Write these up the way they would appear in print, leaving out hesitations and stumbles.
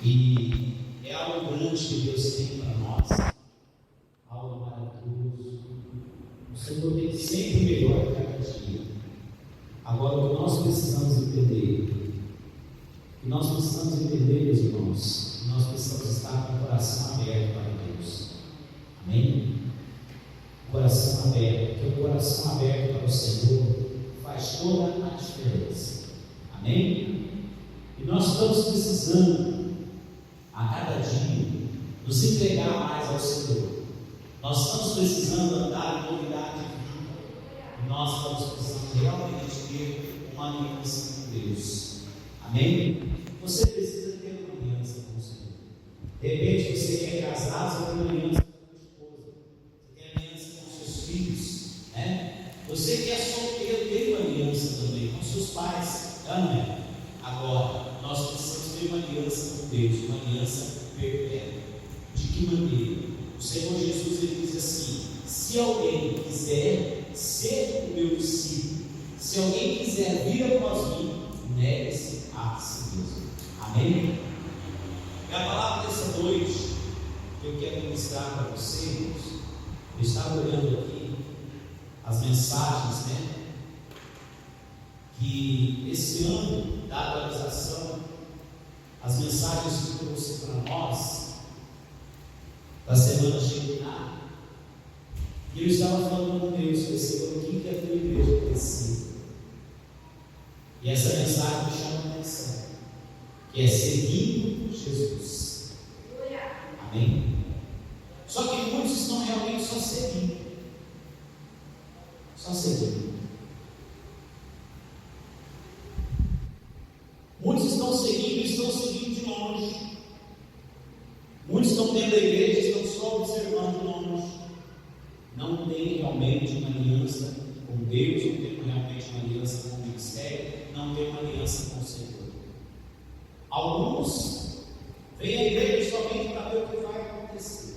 E é algo grande que Deus tem para nós, algo maravilhoso. O Senhor tem sempre o melhor a cada dia. Agora, o que nós precisamos entender, meus irmãos, que nós precisamos estar com o coração aberto para Deus. Amém? Coração aberto, porque o coração aberto para o Senhor faz toda a diferença. Amém? E nós estamos precisando, a cada dia, nos entregar mais ao Senhor. Nós estamos precisando andar em novidade de vida. E nós estamos precisando realmente ter uma aliança com Deus. Amém? Você precisa ter uma aliança com o Senhor. De repente você que é casado, você tem uma aliança com a sua esposa. Você tem aliança com os seus filhos, né? Você que é solteiro tem uma aliança também com seus pais. Amém? Agora, nós precisamos ter uma aliança com Deus, uma aliança perpétua. De que maneira? O Senhor Jesus ele diz assim: se alguém quiser ser o meu discípulo, se alguém quiser vir após mim, negue-se a si mesmo. Amém? E a palavra dessa noite que eu quero ministrar para vocês, eu estava olhando aqui as mensagens, né? Que esse ano da atualização, as mensagens que eu trouxe para nós da semana Shekinah, e eu estava falando com Deus, Senhor, o que a tua igreja precisa? E essa mensagem me chama a atenção, que é seguindo Jesus. Amém? Só que muitos estão realmente só seguindo. Só seguindo. Muitos estão seguindo e estão seguindo de longe. Muitos estão dentro da igreja e estão só observando de longe. Não tem realmente uma aliança com Deus, não tem realmente uma aliança com o ministério, não tem uma aliança com o Senhor. Alguns vêm à igreja somente para ver o que vai acontecer.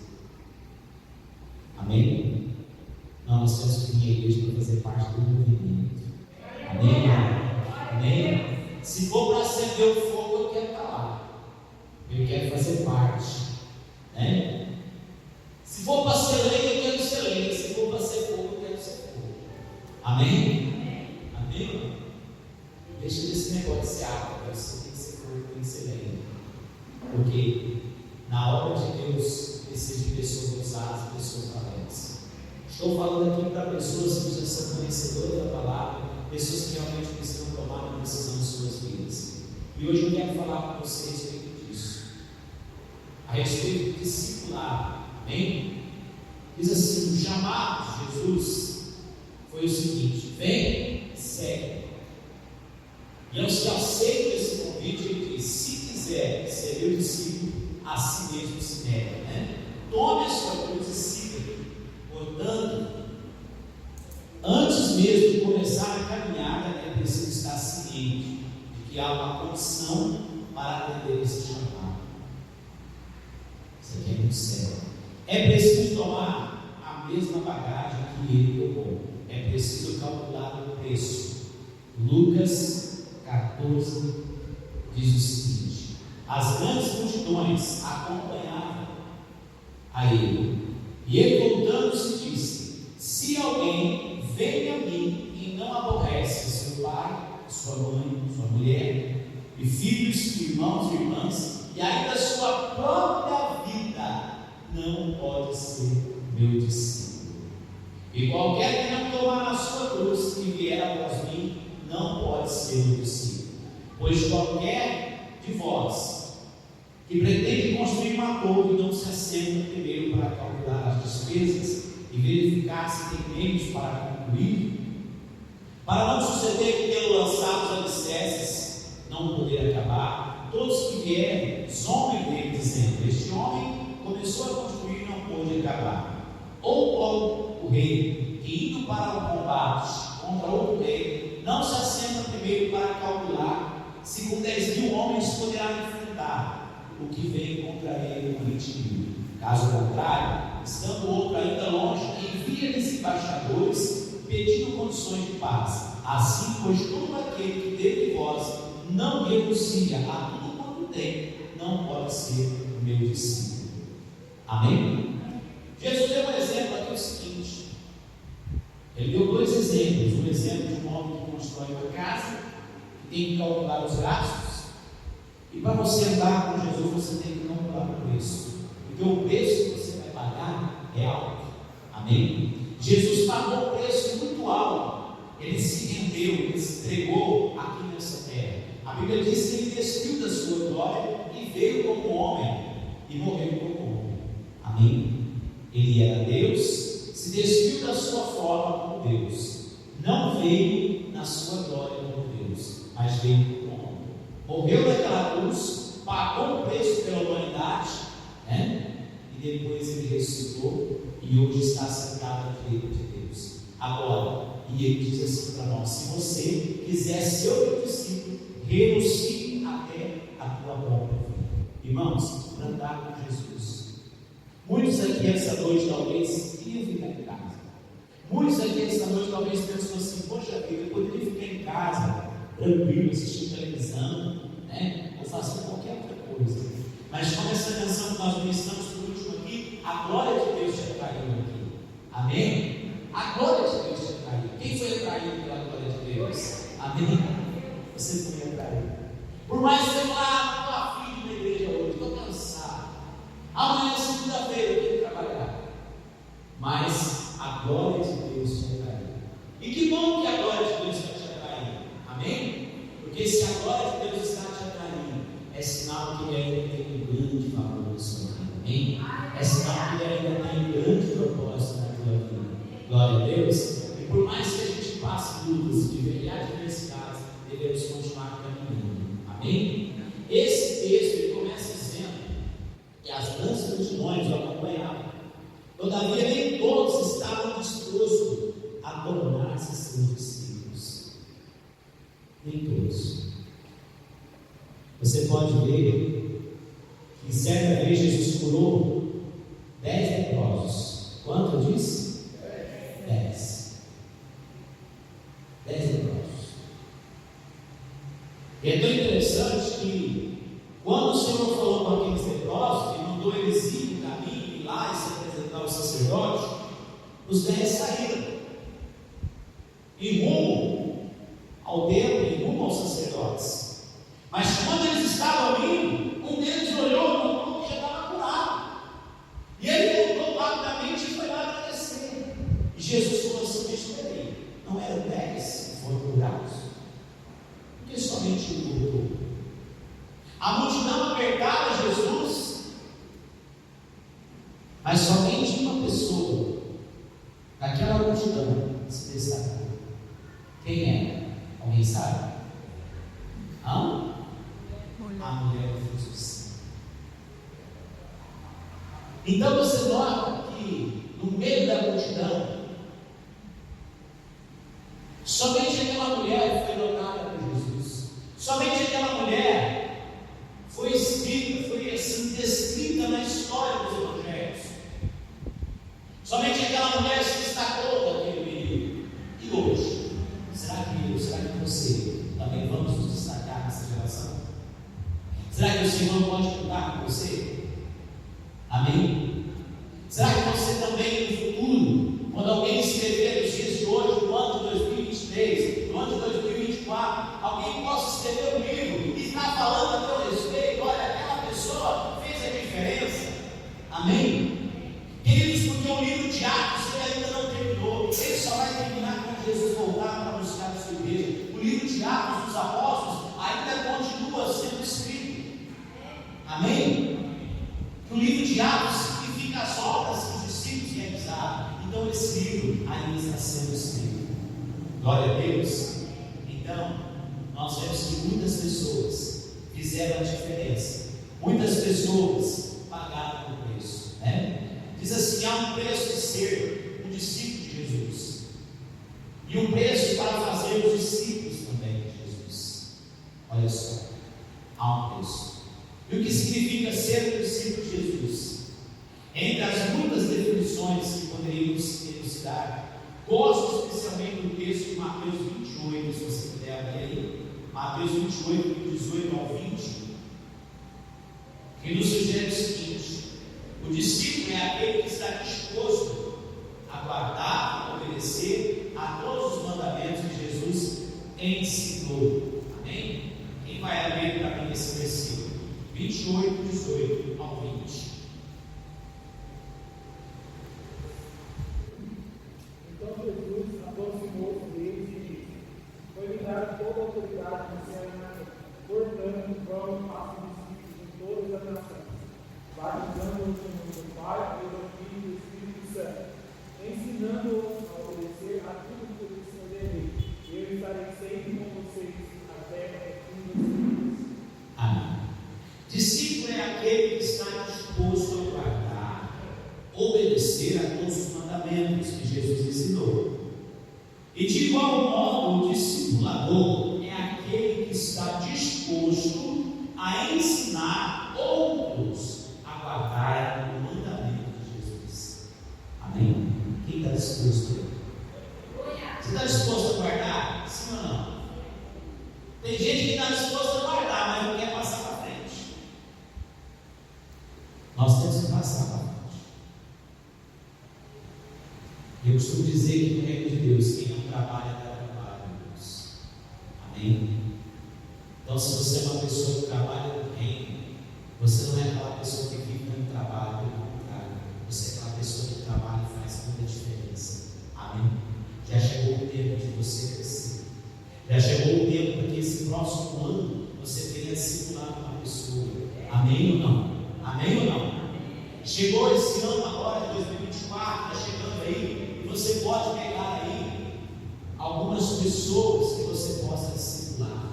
Amém? Não, nós temos que vir à igreja para fazer parte do movimento. Amém? Amém? Se for para acender o fogo, eu quero estar lá. Eu quero fazer parte. Né? Se for para ser lei, eu quero ser lei. Se for para ser fogo, eu quero ser fogo. Amém? Amém? Deixa desse negócio de ser água. Você tem que ser fogo, tem que ser lei. Porque na obra de Deus precisa de pessoas ousadas e pessoas valentes. Estou falando aqui para pessoas que já são conhecedoras da palavra, pessoas que realmente precisam tomar uma decisão em suas vidas. E hoje eu quero falar com vocês a respeito disso, a respeito do discipulado. Amém? Diz assim: o chamado de Jesus foi o seguinte: vem, segue. E aos que aceitam esse convite, ele diz: se quiser ser meu discípulo, a si mesmo se nega, né? Tome a sua cruz e siga. Portanto, antes mesmo de começar a caminhada, é preciso estar ciente de que há uma condição para atender esse chamado. Isso aqui é muito sério. É preciso tomar a mesma bagagem que ele tomou. É preciso calcular o preço. Lucas 14 diz o seguinte: as grandes multidões acompanhavam a ele. E ele, voltando-se, disse: se alguém vem a mim e não aborrece seu pai, sua mãe, sua mulher, e filhos, irmãos e irmãs, e ainda sua própria vida, não pode ser meu discípulo. E qualquer que não tomar a sua cruz e vier após mim, não pode ser meu discípulo. Pois qualquer de vós que pretende construir uma torre não se assenta primeiro para calcular as despesas e verificar se tem meios para concluir, para não suceder que, tendo lançado os alicerces, não poder acabar. Todos que vierem zombem dele, dizendo: este homem começou a construir e não pôde acabar. Ou qual o rei que, indo para o combate contra outro rei, não se assenta primeiro para calcular se com 10.000 homens poderá enfrentar o que vem contra ele com 20.000. Caso contrário, estando o outro ainda longe, envia-lhes embaixadores pedindo condições de paz. Assim, pois todo aquele que dentre vós não renuncia a tudo quanto tem, não pode ser o meu discípulo. Amém? Jesus deu um exemplo aqui, o seguinte: ele deu dois exemplos. Um exemplo de um homem que constrói uma casa, que tem que calcular os gastos, e para você andar com Jesus, você tem que calcular o preço, porque o preço que você vai pagar é alto. Amém? Jesus pagou um preço muito alto. Ele se rendeu, ele se entregou aqui nessa terra. A Bíblia diz que ele despiu da sua glória e veio como homem e morreu como homem. Amém? Ele era Deus, se despiu da sua forma como Deus, não veio na sua glória como Deus, mas veio como homem. Morreu naquela cruz, pagou o preço pela humanidade, né? E depois ele ressuscitou e hoje está sentado à direita de Deus. Agora, e ele diz assim para nós: se você quiser ser o meu discípulo, renuncie até a tua própria vida. Irmãos, para andar com Jesus, muitos aqui essa noite talvez queriam ficar em casa. Muitos aqui essa noite talvez pensam assim: poxa vida, eu poderia ficar em casa, tranquilo, assistindo televisão, né? Ou fazendo qualquer outra coisa. Mas com essa canção que nós ministramos por último aqui, a glória de Deus te atraiu aqui. Amém? A glória de Deus te atraiu. Quem foi atraído pela glória de Deus? Amém? Você foi atraído. Por mais que você fale: ah, estou afim de ir na igreja hoje, estou cansado. Amanhã é segunda-feira, eu tenho que trabalhar. Mas a glória de Deus te atraiu. E que bom que a glória de Deus está te atraindo. Amém? Porque se a glória de Deus está te atraindo, é sinal que ele ainda tem um grande valor na sua vida. Amém? É sinal que ele ainda tem um grande propósito na tua vida. Glória a Deus. E por mais que a gente passe lutas, de adversidades, devemos continuar caminhando. Amém? Esse texto ele começa dizendo que as grandes multidões o acompanhavam. Todavia, nem todos estavam dispostos a tornar-se seus discípulos. Nem todos. Você pode ver que certa vez Jesus curou 10 leprosos. Quanto eu disse? 10 leprosos. E é tão interessante que quando o Senhor falou com aqueles leprosos, Ele mandou eles ir no caminho, ir lá e se apresentar ao sacerdote, os 10 saíram e rumo ao templo, e rumo aos sacerdotes. Mas quando eles estavam indo, um deles olhou e notou que já estava curado. E ele voltou rapidamente e foi lá agradecer. E Jesus falou assim: espera aí, não eram 10 que foram curados? Por que somente um voltou? A multidão apertava Jesus, mas somente uma pessoa daquela multidão se destacou. Quem é? Alguém sabe? Não? A mulher de Jesus. Então você nota que no meio da multidão, somente aquela mulher foi notada por Jesus. Somente aquela mulher foi escrita, foi assim descrita na história dos evangelhos. Somente aquela mulher se destacou daquele período. E hoje, será que você também vamos nos destacar nessa geração? Será que o Senhor pode contar com você? Amém? Será que você também no futuro, quando alguém escrever nos dias de hoje, no ano de 2023, no ano de 2024, alguém possa escrever um livro e estar falando a teu respeito: olha, aquela pessoa fez a diferença? Amém? Queridos, porque o livro de Atos ele ainda não terminou, ele só vai terminar quando Jesus voltar para buscar a sua igreja. O livro de Atos dos Apóstolos ainda continua sendo escrito. Amém? O livro de Atos significa as obras que os discípulos realizaram. Então esse livro ainda está sendo escrito. Glória a Deus. Então, nós vemos que muitas pessoas fizeram a diferença. Muitas pessoas pagaram o preço, né? Diz assim: há um preço de ser um discípulo de Jesus, e um preço para fazermos discípulos também de Jesus. Olha só, há um preço. E o que significa ser um discípulo de Jesus? Entre as muitas definições que poderíamos elucidar, gosto especialmente do texto de Mateus 28, se você puder abrir aí, Mateus 28, do 18 ao 20. que nos sugere o seguinte: o discípulo é aquele que está disposto a guardar, a obedecer a todos os mandamentos que Jesus ensinou. Amém? Quem vai abrir para mim esse versículo? 28, 18 ao 20. Então Jesus aproximou-se deles e disse: foi-me dada toda a autoridade no céu e na terra. Portanto, vão e façam discípulos em todas as nações, batizando-os no nome do Pai, do Filho e do Espírito Santo, ensinando-os a obedecer a tudo que eu lhes ordenei. Eu estarei sempre com vocês até o fim dos dias. Amém. Discípulo é aquele que está disposto a guardar, obedecer a todos os mandamentos que Jesus ensinou. E de igual modo, o discipulador é aquele que está disposto a ensinar outros a guardar o mandamento de Jesus. Amém? Quem está disposto? Você está disposto a guardar? Sim ou não? Tem gente que está disposto a guardar, mas não quer passar para frente. Nós temos que passar para frente. Eu costumo dizer que no reino de Deus, quem não trabalha, dá trabalho, irmãos. Amém? Então, se você é uma pessoa que trabalha no reino, você não é aquela pessoa que vive no trabalho, pelo contrário, você é aquela pessoa que trabalha e faz muita diferença. Amém? Já chegou o tempo de você crescer. Já chegou o tempo para que esse próximo ano você venha discipular uma pessoa. Amém ou não? Amém ou não? Chegou esse ano agora, de 2024, está chegando aí, e você pode pegar aí algumas pessoas que você possa discipular.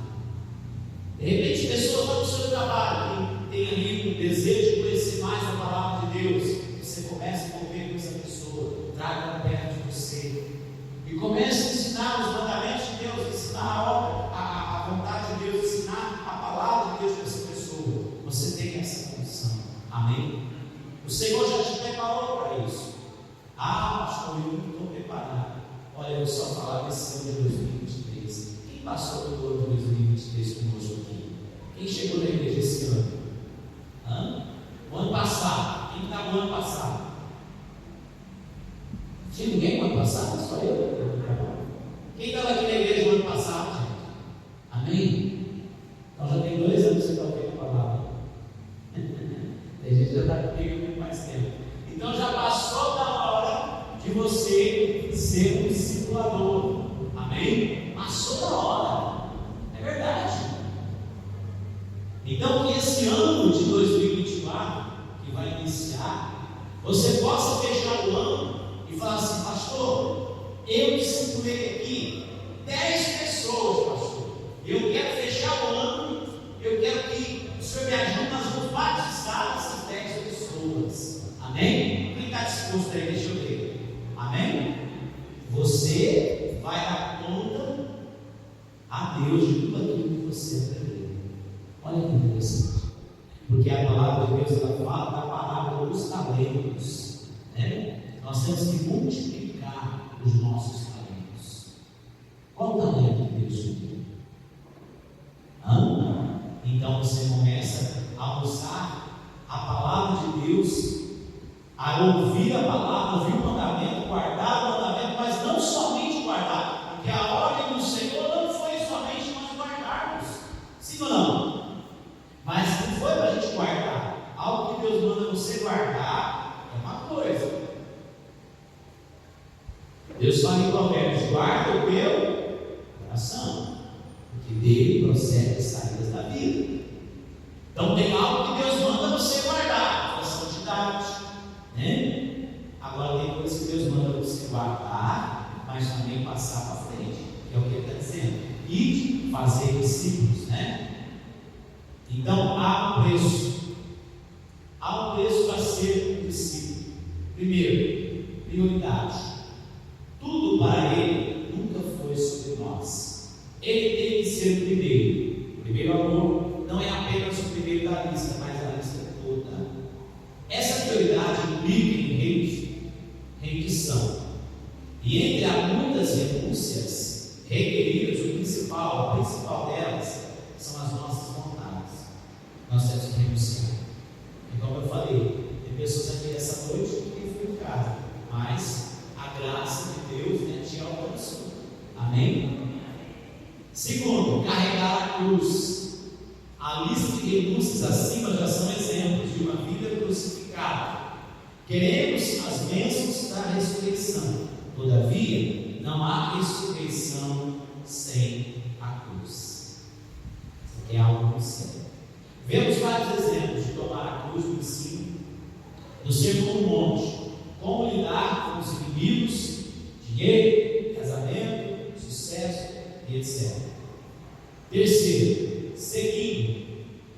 De repente, pessoas lá no seu trabalho que tem ali um desejo de conhecer mais a palavra de Deus. Você começa a conviver com essa pessoa, traga ela perto de você e comece a ensinar os mandamentos de Deus, ensinar a obra, a vontade de Deus, ensinar a palavra de Deus para essa pessoa. Você tem essa condição. Amém? O Senhor já te preparou para isso. Ah, pastor, eu não estou preparado. Olha, eu vou só falar desse ano de 2023. Quem passou pelo ano de 2023 conosco aqui? Quem chegou na igreja esse ano? O ano passado. Quem estava no ano passado? Tinha ninguém no ano passado? Só eu. Quem estava aqui na igreja no ano passado, gente? Amém? Então já tem 2 anos que você está ouvindo a palavra. A gente já está comigo há muito mais tempo. Então já passou da hora de você ser um discipulador. Amém? Passou da hora. É verdade. Então que esse ano de 2024, que vai iniciar, você possa fechar o ano e falar assim: pastor, eu discipulei aqui 10 pessoas, pastor. Eu quero fechar o ano, eu quero que o Senhor me ajude, nós vamos batizar essas 10 pessoas. Amém? Quem está disposto aí, deixa eu ver. Amém? Você vai dar conta a Deus de tudo aquilo que você aprendeu. Olha que interessante. Porque a palavra de Deus, ela fala da palavra dos talentos. Né? Nós temos que multiplicar os nossos talentos. Qual o talento que Deus te deu? Então você começa a usar a palavra de Deus, a ouvir a palavra, ouvir o mandamento, guardar o mandamento, mas não somente guardar, porque a ordem do Senhor não foi somente nós guardarmos, sim ou não? Mas não foi para a gente guardar. Algo que Deus manda você guardar é uma coisa. Deus fala em Provérbios: guarda o meu coração, porque dele procede as saídas da vida. Então tem algo que Deus manda você guardar, a santidade, né? Agora tem coisas que Deus manda você guardar, mas também passar para frente, que é o que ele está dizendo: e fazer discípulos, né? Então há um preço para ser um discípulo. Primeiro, prioridade. Tudo para Ele nunca foi sobre nós. Ele tem que ser o primeiro. O primeiro amor não é apenas o primeiro da lista, mas a lista toda. Essa prioridade implica em rendição. E entre as muitas renúncias requeridas, a principal delas, são as nossas vontades. Nós temos que renunciar. E como eu falei, tem pessoas aqui essa noite que foi em casa, mas a graça de Deus, né, te alcançou. Amém? Segundo, carregar a cruz. A lista de renúncias acima já são exemplos de uma vida crucificada. Queremos as bênçãos da ressurreição. Todavia, não há ressurreição sem a cruz. Isso aqui é algo muito sério. Vemos vários exemplos de tomar a cruz no ensino, do Sermão do Monte, como lidar com os inimigos, dinheiro, casamento, sucesso e etc. Terceiro, seguindo.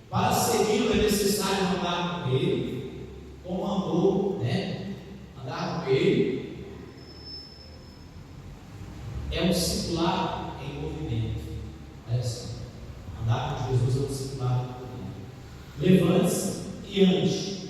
Para segui-lo é necessário andar com ele, como andou, né? Andar com ele é um discipulado em movimento. Olha só, andar com Jesus é um discipulado em movimento. Levante-se e ande,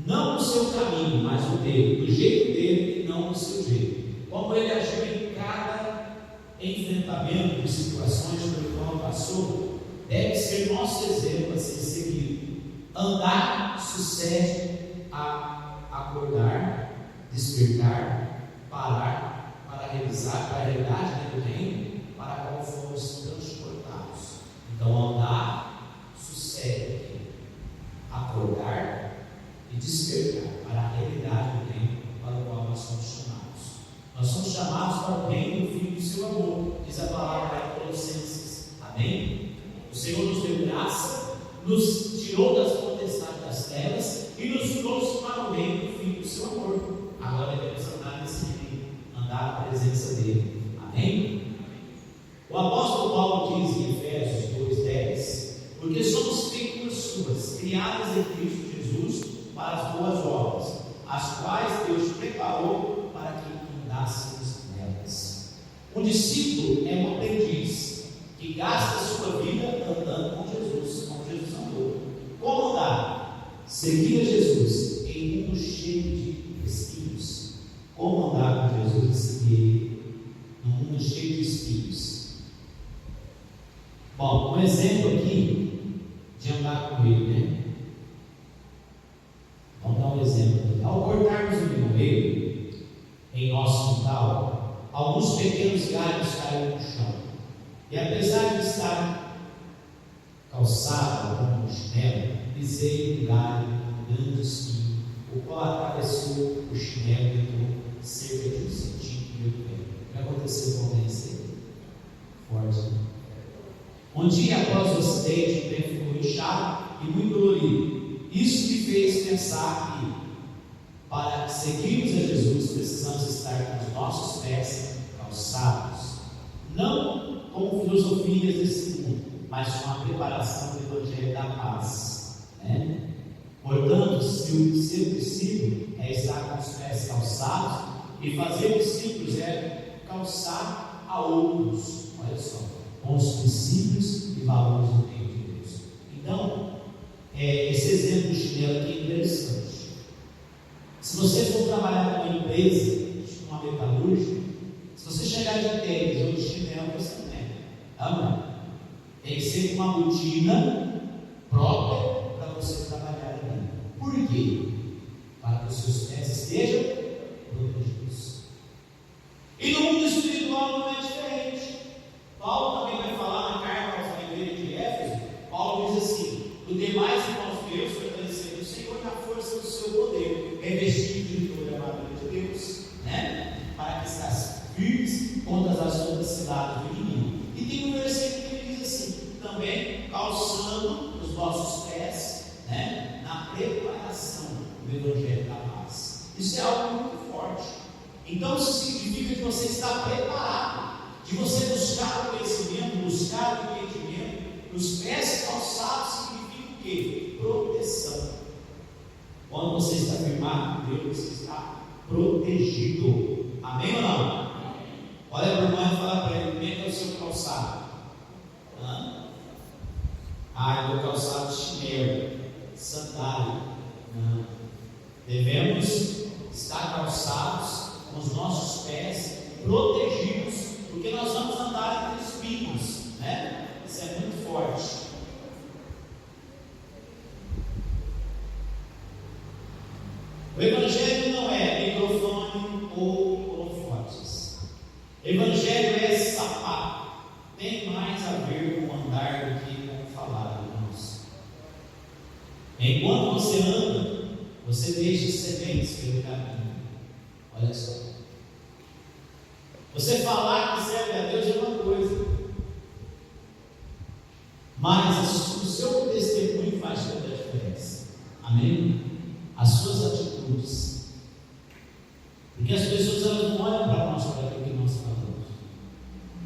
não no seu caminho, mas no dele, do jeito dele e não do seu jeito. Como ele agiu em cada enfrentamento de situações pelo qual passou, deve ser nosso exemplo a ser seguido. Andar sucede a acordar, despertar, parar, para revisar para a realidade do reino, para a qual fomos transportados. Então, andar sucede acordar e despertar para a realidade do reino para o qual nós somos chamados. Nós somos chamados para o reino do Filho do seu amor, diz a palavra em Colossenses. Amém? O Senhor nos deu graça, nos tirou das potestades das trevas e nos trouxe para o reino do Filho do seu amor. Agora devemos andar nesse reino, andar na presença dele. Amém? O apóstolo Paulo diz em Efésios 2:10: porque somos criaturas suas, criadas em Cristo Jesus para as boas obras, as quais Deus preparou para que andássemos nelas. Um discípulo é um aprendiz que gasta a sua vida andando com Jesus, como Jesus andou. Como andar? Seguir a Jesus em um mundo cheio de espinhos. Como andar com Jesus e seguir Ele num mundo cheio de espinhos? Bom, um exemplo aqui de andar com Ele, né? Vamos dar um exemplo aqui. Ao cortarmos o limoeiro em nosso quintal, alguns pequenos galhos caíram no chão. E apesar de estar calçado com um chinelo, pisei no galho um grande espinho, o qual atravessou o chinelo e entrou cerca de 1 centímetro no meu pé. O que aconteceu com alguém assim? Forte, né? Um dia após o acidente, o pé ficou inchado e muito dolorido. Isso me fez pensar que, para seguirmos a Jesus, precisamos estar com os nossos pés calçados, não com filosofias desse mundo, mas com a preparação do Evangelho da Paz, né? Portanto, se o seu princípio é estar com os pés calçados, e fazer discípulos é calçar a outros, olha só, com os princípios e valores do reino de Deus. Então, esse exemplo do chinelo aqui é interessante. Se você for trabalhar numa empresa, numa metalúrgica, se você chegar de tênis ou de chinelo, você não é. Amém? Tem que ser uma rotina própria para você trabalhar ali. Por quê? Para que os seus pés estejam protegidos. E no mundo espiritual não é diferente. Paulo também vai falar na carta aos igrejas de Éfeso. Paulo diz assim: o demais irmãos meus, fortalecendo o Senhor na força do seu poder, revestido de toda a armadura de Deus, né? Para que estássem firmes contra as ações da cidade do inimigo. E tem um versículo que ele diz assim: também calçando os vossos pés, né? Na preparação do Evangelho da Paz. Isso é algo muito forte. Então isso significa que você está preparado, de você buscar o conhecimento, buscar o entendimento. Os pés calçados significa o quê? Proteção. Quando você está firmado com Deus, você está protegido. Amém ou não? Olha para o irmão e fala para ele: como é que é o seu calçado? Eu vou calçado de chinelo, sandália. Não. Devemos estar calçados com os nossos pés protegidos, porque nós vamos andar entre espinhos, né? Isso é muito forte. O Evangelho não é microfone ou holofotes. O Evangelho é sapato. Tem mais a ver com andar do que com falar, irmãos. Enquanto você anda, você deixa sementes pelo caminho. Olha só. Você falar que serve a Deus é uma coisa, mas o seu testemunho faz toda a diferença. Amém? As suas atitudes. Porque as pessoas elas não olham para nós para aquilo que nós falamos.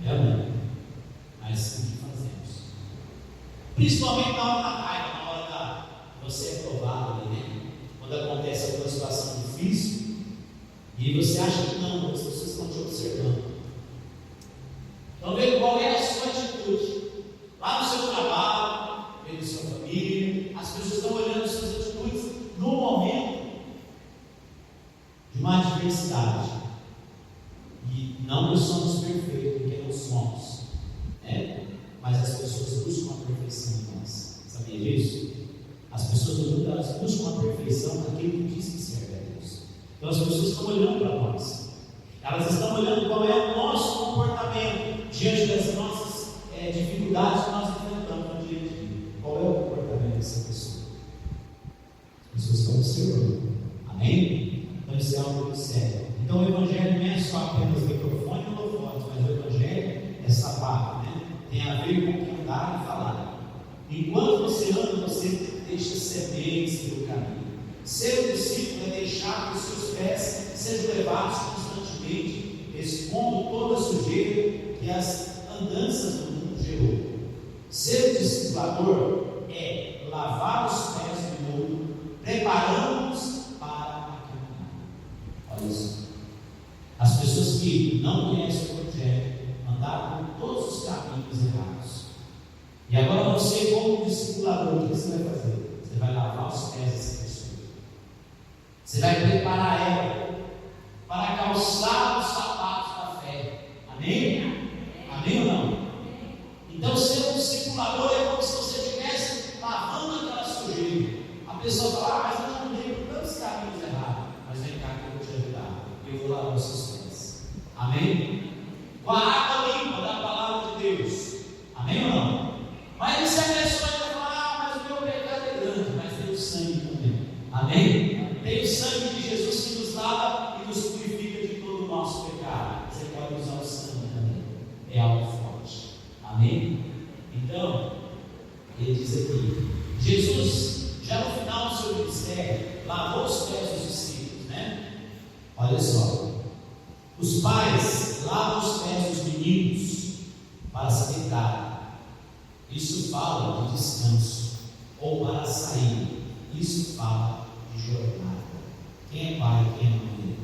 É amém? Mas o que fazemos? Principalmente na hora da raiva, na hora da você é provado ali, né? Quando acontece alguma situação difícil e você acha que não, as pessoas estão te observando. Então veja qual é a sua atitude. Lá no seu trabalho, dentro da sua família, as pessoas estão olhando as suas atitudes no momento de uma adversidade. E não nós somos perfeitos, porque não somos, né? Mas as pessoas buscam a perfeição em nós. Sabia disso? As pessoas no mundo elas buscam a perfeição naquilo que diz que serve a Deus. Então as pessoas estão olhando para nós. Elas estão olhando qual é o nosso comportamento diante das nossas dificuldades que nós enfrentamos no dia a dia. Qual é o comportamento dessa pessoa? As pessoas estão observando. Amém? Então isso é algo muito sério. Então o Evangelho não é só apenas microfone e holofotes, mas o Evangelho é sapato, né? Tem a ver com o que andar e falar. Enquanto você anda, você deixa sementes pelo caminho. Ser um discípulo é deixar que os seus pés sejam levados constantemente, expondo toda a sujeira que as andanças do mundo gerou. Ser um discipulador é lavar os pés do mundo, preparando-nos para a caminhada. Olha isso. As pessoas que não conhecem o Evangelho andaram por todos os caminhos errados. E agora você, como discipulador, o que você vai fazer? Você vai lavar os pés dessa pessoa. Você vai preparar ela para calçar os sapatos da fé. Amém? Amém ou não? Então, ser um discipulador é como se você estivesse lavando aquela sujeira. A pessoa fala, mas eu já andei por tantos caminhos errados. Mas vem cá que eu vou te ajudar. Eu vou lavar os seus pés. Amém? Com a água limpa da palavra de Deus. Amém ou não? Mas se a pessoa ainda falar, mas o meu pecado é grande, mas tem o sangue também. Amém? Tem o sangue de Jesus que nos lava e nos purifica de todo o nosso pecado. Você pode usar o sangue também. É algo forte. Amém? Então, ele diz aqui, Jesus, já no final do seu ministério, lavou os pés dos discípulos, né? Olha só. Os pais lavam os pés dos meninos para se deitar. Isso fala de descanso, ou para sair. Isso fala de jornada. Quem é pai, quem é mãe?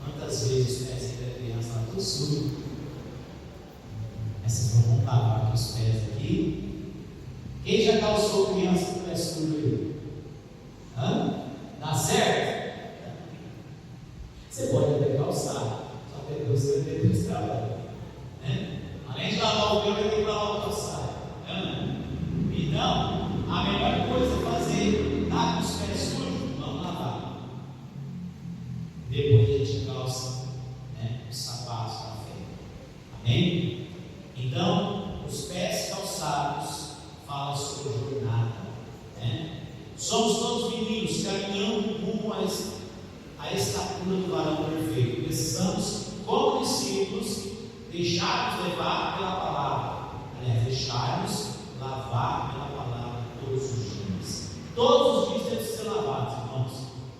Quantas vezes os pés da criança lá tudo sujo? Essas vão lavar aqui os pés aqui. Quem já calçou criança com o pé sujo aí? Dá certo? Você pode até calçar, só que Deus vai ter que trabalhar, né? Além de lavar o pé, vai ter que lavar o calçado. Então, a melhor coisa é fazer, tá com os pés sujos, vamos lavar. Depois a gente calça, né, os sapatos da fé. Amém? Então, os pés calçados falam sobre jornada, né? Somos todos meninos caminhando rumo à estatura do varão perfeito. Precisamos, como discípulos, deixar-nos levar pela palavra. Aliás, deixar-nos lavar pela palavra todos os dias. Todos os dias devem ser lavados, irmãos,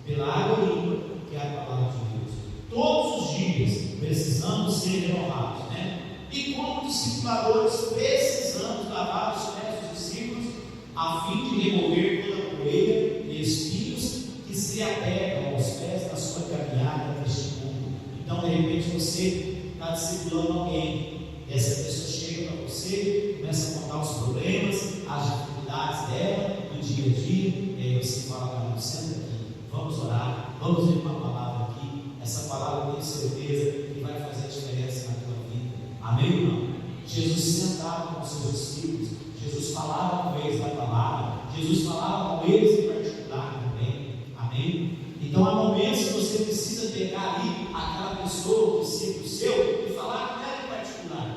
pela água limpa, que é a palavra de Deus. Todos os dias precisamos ser renovados, né? E como discipuladores, precisamos lavar os pés dos discípulos, a fim de remover toda a poeira e espinhos que se apegam aos pés na sua caminhada neste mundo. Então, de repente, você está discipulando alguém, e essa pessoa chega para você, começa a contar os problemas, as dificuldades dela no dia a dia, e aí você fala, senta aqui, vamos orar, vamos ler uma palavra aqui, essa palavra eu tenho certeza que vai fazer a diferença na tua vida. Amém ou não? Jesus sentava com os seus discípulos, Jesus falava com eles da palavra, Jesus falava com eles em particular também. Amém? Então pessoa, um discípulo seu, e falar com ela em particular.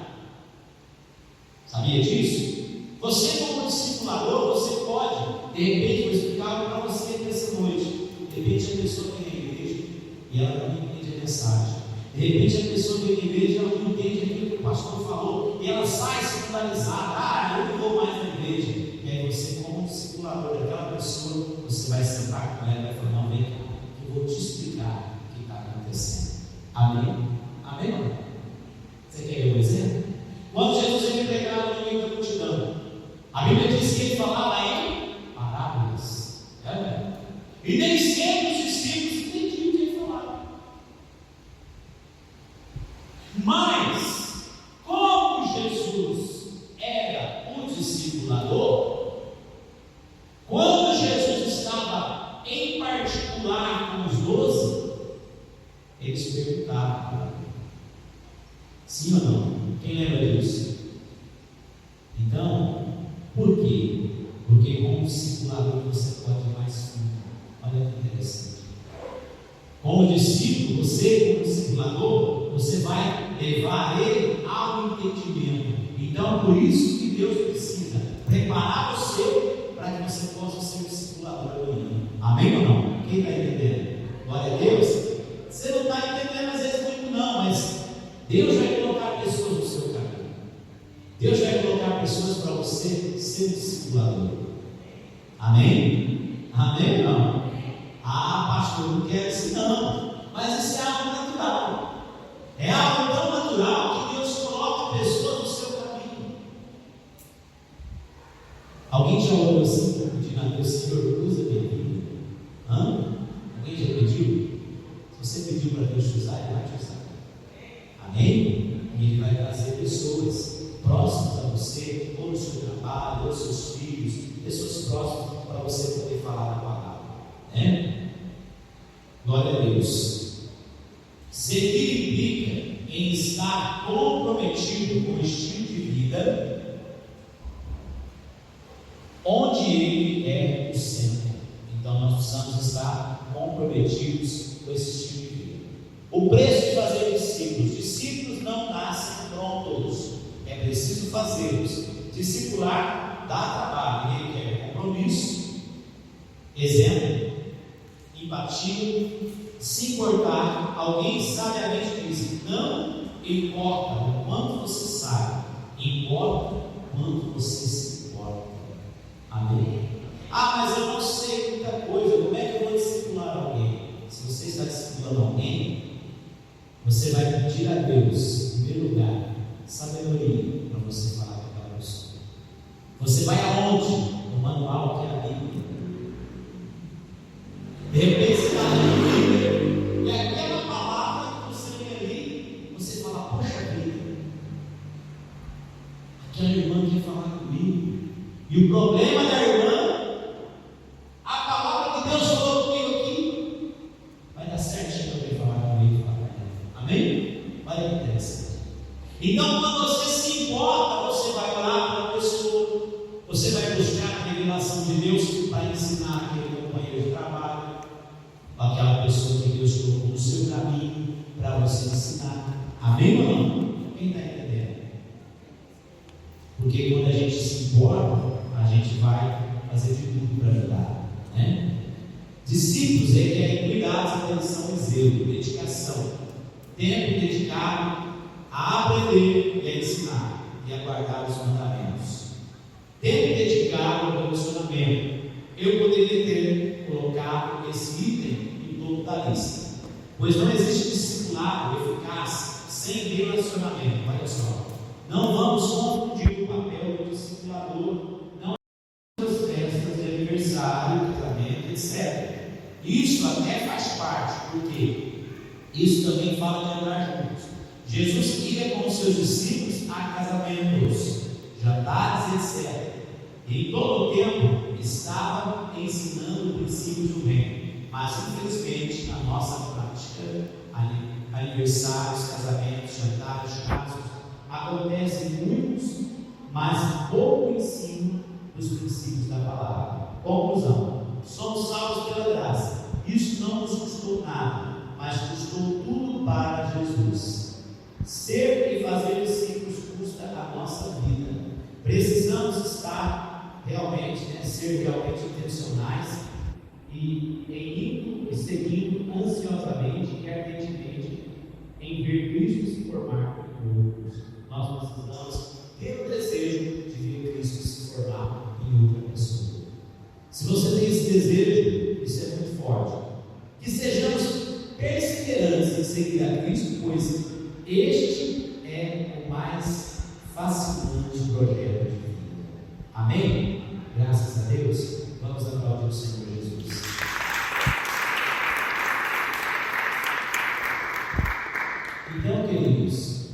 Sabia disso? Você, como discipulador, você pode, de repente, vou explicar algo para você nessa noite. De repente, a pessoa vem na igreja e ela não entende a mensagem. De repente, a pessoa vem na igreja e ela não entende aquilo que o pastor falou e ela sai secularizada. Eu não vou mais na igreja. E aí, você, como discipulador daquela pessoa, você vai sentar com ela e vai falar: não, vem cá, que eu vou te explicar o que está acontecendo. Amém? Amém ou não? Você quer ver um exemplo? Quando Jesus veio pregar no meio da multidão, a Bíblia diz que ele falava em parábolas. E nem sempre os discípulos entendiam o que ele falava. Mas, como Jesus era o discipulador, quando Jesus estava em particular com os 12, eles perguntavam: sim ou não? Quem lembra disso? Então, por quê? Porque como discipulador você pode ir mais fundo. Olha que interessante. Como discípulo, você, como discipulador, você vai levar ele ao entendimento. Então, por isso que Deus precisa preparar você para que você possa ser discipulador amanhã. Amém ou não? Quem está entendendo? Glória a Deus. Você não está entendendo às vezes muito não, mas Deus vai colocar pessoas no seu caminho. Deus vai colocar pessoas para você ser discipulador. Amém? Amém ou não? Ah, pastor, não quero isso não. Mas isso é algo natural. É algo tão natural que Deus coloca pessoas no seu caminho. Alguém já orou assim, pedindo a Deus: Senhor, usa minha vida? Alguém já pediu? Se você pediu para Deus te usar, Ele vai te usar. Amém? E Ele vai trazer pessoas próximas a você, ou no seu trabalho, ou seus filhos, pessoas próximas para você poder falar a palavra. Glória a Deus. Seguir implica em estar comprometido com o estilo de vida onde Ele é o centro. Então nós precisamos estar comprometidos com esse estilo de vida. O preço de fazer discípulos não nascem prontos. É preciso fazê-los. Discipular dá trabalho, ele requer compromisso, exemplo, empatia, se importar. Alguém sabiamente diz: não importa o quanto você sabe, importa o quanto você se importa. Amém? Ah, mas eu não sei muita coisa, como é que eu vou discipular alguém? Se você está discipulando alguém, você vai pedir a Deus, em primeiro lugar, sabedoria para você falar com aquela pessoa. Você vai aonde? No manual que é a Bíblia. De repente você está na Bíblia e aquela palavra que você lê ali, você fala: poxa vida, aquela irmã quer falar comigo. E o problema da irmã, a palavra que Deus falou comigo aqui, vai dar certinho para ele falar comigo e falar com ela. Amém? Vai dar interessante. Então, quando você se importa, você vai orar para a pessoa, você vai buscar a revelação de Deus para ensinar aquele companheiro de trabalho, aquela pessoa que Deus colocou no seu caminho para você ensinar. Amém ou não? Quem está entendendo? Porque quando a gente se importa, a gente vai fazer de tudo para ajudar. Discípulos requerem cuidados, atenção e zelo, dedicação, tempo dedicado a aprender e a ensinar e a guardar os mandamentos. Tempo dedicado ao relacionamento. Eu poderia ter colocado esse item em topo da lista, pois não existe discipulado eficaz sem relacionamento. Olha só, não vamos confundir o papel do discipulador, não nas festas de aniversário, casamento, etc. Isso até faz parte, porque isso também fala de andar juntos. Jesus ia com os seus discípulos a casamentos, jantares, etc. E em todo o tempo estava ensinando princípios do reino. Mas infelizmente, na nossa prática, aniversários, casamentos, jantares, casos, acontecem muitos, mas pouco ensino dos princípios da palavra. Conclusão: somos salvos pela graça. Isso não nos custou nada, mas custou tudo para Jesus. Ser e fazer discípulos custa a nossa vida. Precisamos estar realmente, ser realmente intencionais e indo e seguindo ansiosamente e ardentemente em ver Cristo se formar em outros. Nós precisamos ter o desejo de ver Cristo se formar em outra pessoa. Se você tem esse desejo, isso é muito forte. Que sejamos perseverantes em seguir a Cristo, pois este é o mais fascinante projeto de vida. Amém? Graças a Deus. Vamos aplaudir o Senhor Jesus. Então, queridos,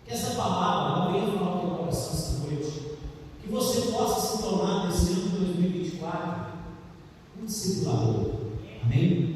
que essa palavra venha falar no teu coração essa noite, que você possa se tornar nesse ano de 2024 um discipulador. Amém?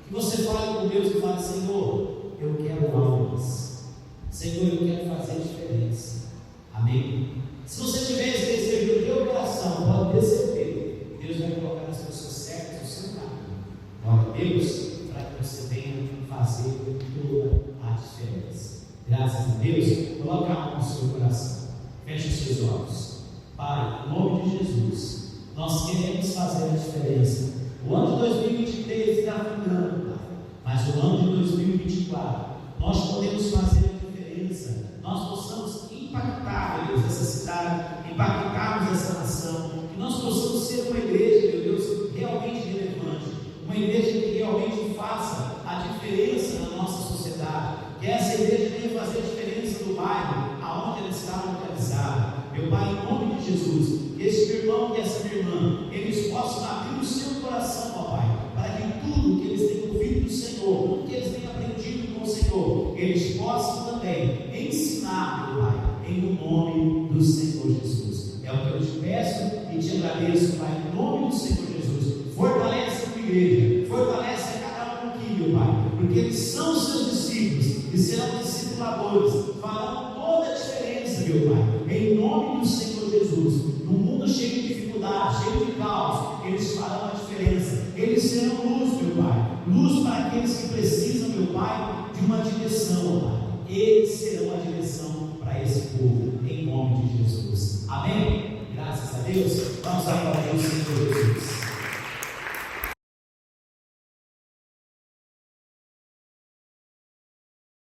Que você fale com Deus e fale: Senhor, eu quero almas. Senhor, eu quero fazer diferença. Amém? Se você tiver esse desejo no teu coração, pode ter certeza, Deus vai colocar as pessoas certas no seu caminho. Glória a Deus, para que você venha fazer toda a diferença. Graças a Deus, coloque a mão no seu coração. Feche os seus olhos. Pai, em nome de Jesus, nós queremos fazer a diferença. O ano de 2023 está ficando, Pai, mas o ano de 2024 nós podemos fazer a diferença. Nós possamos impactar, meu Deus, essa cidade, impactarmos essa nação, que nós possamos ser uma igreja, meu Deus, realmente relevante, uma igreja que realmente faça a diferença na nossa sociedade, que essa igreja venha fazer a diferença no bairro, aonde ela está localizada. Meu Pai, em nome de Jesus, que esse irmão e essa irmã, eles possam abrir o seu coração, ó Pai, para que tudo que eles têm ouvido do Senhor, que eles têm aprendido com o Senhor, eles possam também ensinar, meu Pai, em nome do Senhor Jesus. É o que eu te peço e te agradeço, Pai, em nome do Senhor Jesus. Fortalece a tua igreja, fortalece a cada um aqui, meu Pai, porque eles são seus discípulos e serão discipuladores, farão toda a diferença, meu Pai, em nome do Senhor Jesus. Num mundo cheio de dificuldade, cheio de caos, eles farão a diferença, eles serão luz, meu Pai, luz para aqueles que precisam, meu Pai, de uma direção, Pai. Eles serão a direção para esse povo, em nome de Jesus. Amém? Graças a Deus. Vamos aplaudir o Senhor Jesus.